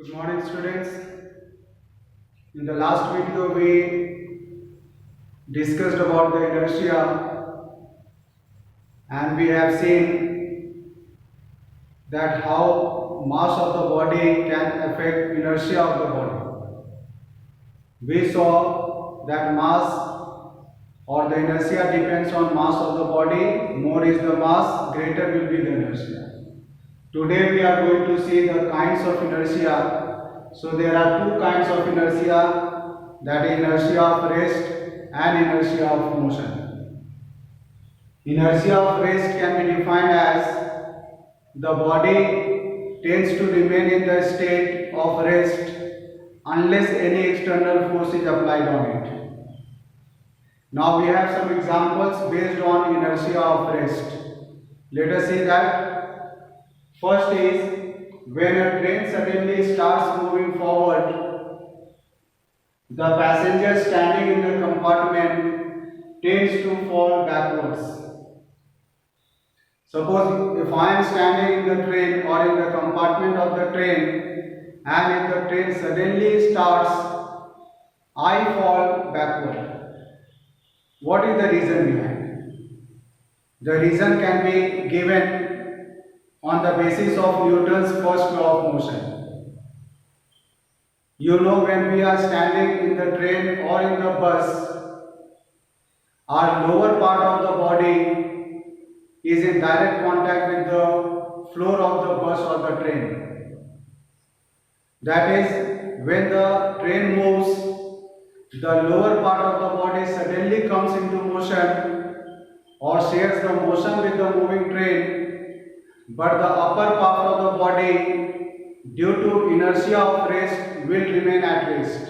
Good morning, students. In the last video, we discussed about the inertia, and we have seen that how mass of the body can affect inertia of the body. We saw that mass or the inertia depends on mass of the body. More is the mass, greater will be the inertia. Today we are going to see the kinds of inertia. So there are two kinds of inertia, that is inertia of rest and inertia of motion. Inertia of rest can be defined as the body tends to remain in the state of rest unless any external force is applied on it. Now we have some examples based on inertia of rest. Let us see that. First is when a train suddenly starts moving forward, the passenger standing in the compartment tends to fall backwards. Suppose if I am standing in the train or in the compartment of the train, and if the train suddenly starts, I fall backward. What is the reason behind? The reason can be given on the basis of Newton's first law of motion. You know, when we are standing in the train or in the bus, our lower part of the body is in direct contact with the floor of the bus or the train. That is, when the train moves, the lower part of the body suddenly comes into motion or shares the motion with the moving train, but the upper part of the body, due to inertia of rest, will remain at rest.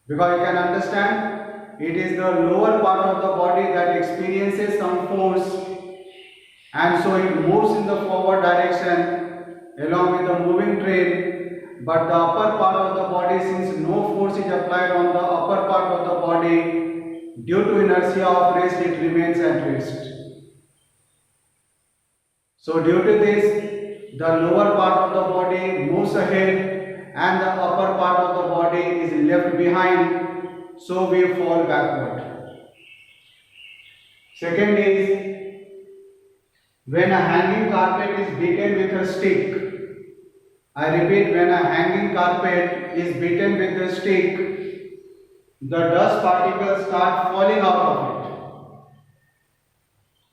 Because you can understand, it is the lower part of the body that experiences some force, and so it moves in the forward direction along with the moving train, but the upper part of the body, since no force is applied on the upper part of the body, due to inertia of rest, it remains at rest. So due to this, the lower part of the body moves ahead and the upper part of the body is left behind, so we fall backward. Second is when a hanging carpet is beaten with a stick. I repeat, when a hanging carpet is beaten with a stick, the dust particles start falling out of it.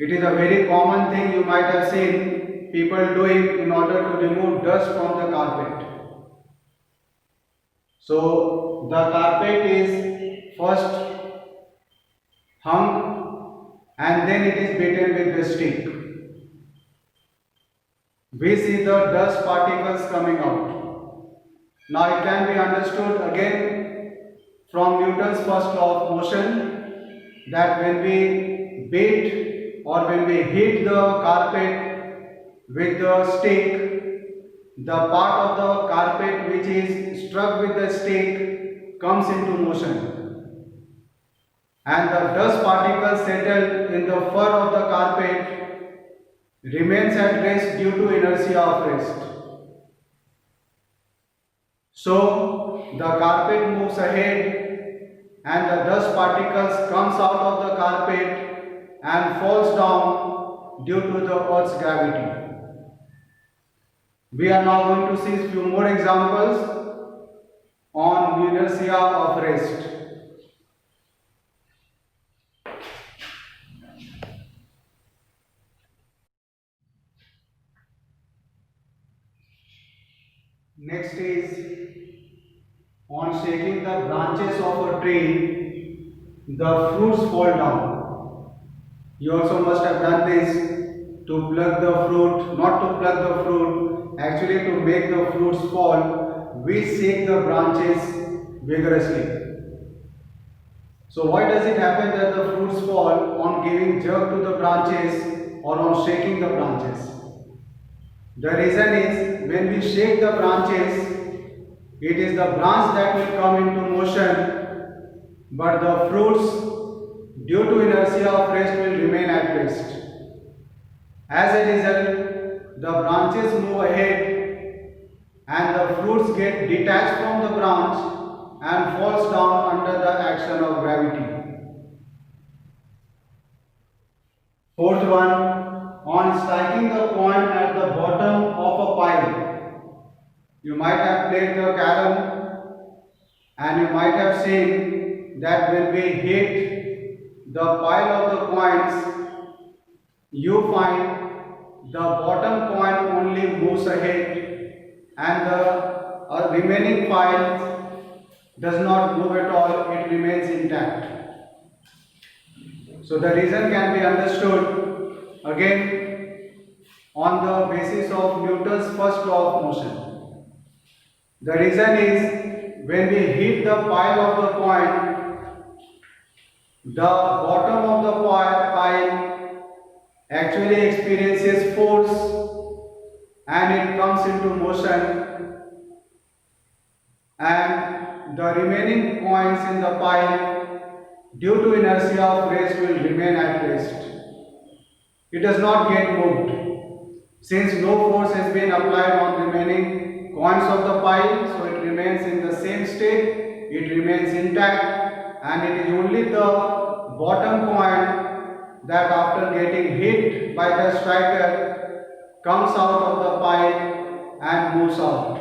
It is a very common thing you might have seen people doing in order to remove dust from the carpet. So the carpet is first hung and then it is beaten with the stick. We see the dust particles coming out. Now it can be understood again from Newton's first law of motion that when we beat or when we hit the carpet with the stick, the part of the carpet which is struck with the stick comes into motion, and the dust particles settle in the fur of the carpet remains at rest due to inertia of rest. So the carpet moves ahead and the dust particles comes out of the carpet and falls down due to the earth's gravity. We are now going to see a few more examples on inertia of rest. Next is on shaking the branches of a tree, the fruits fall down. You also must have done this to pluck the fruit, not to pluck the fruit, actually to make the fruits fall, we shake the branches vigorously. So why does it happen that the fruits fall on giving jerk to the branches or on shaking the branches? The reason is when we shake the branches, it is the branch that will come into motion, but the fruits due to inertia of rest will remain at rest. As a result, the branches move ahead and the fruits roots get detached from the branch and falls down under the action of gravity. Fourth one, on striking the point at the bottom of a pile. You might have played the carom and you might have seen that when we hit the pile of the coins, you find the bottom coin only moves ahead and the remaining pile does not move at all, it remains intact. So the reason can be understood again on the basis of Newton's first law of motion. The reason is when we hit the pile of the coin, the bottom of the pile actually experiences force and it comes into motion, and the remaining coins in the pile due to inertia of rest will remain at rest. It does not get moved. Since no force has been applied on remaining coins of the pile, so it remains in the same state, it remains intact, and it is only the bottom coin that after getting hit by the striker comes out of the pile and moves out.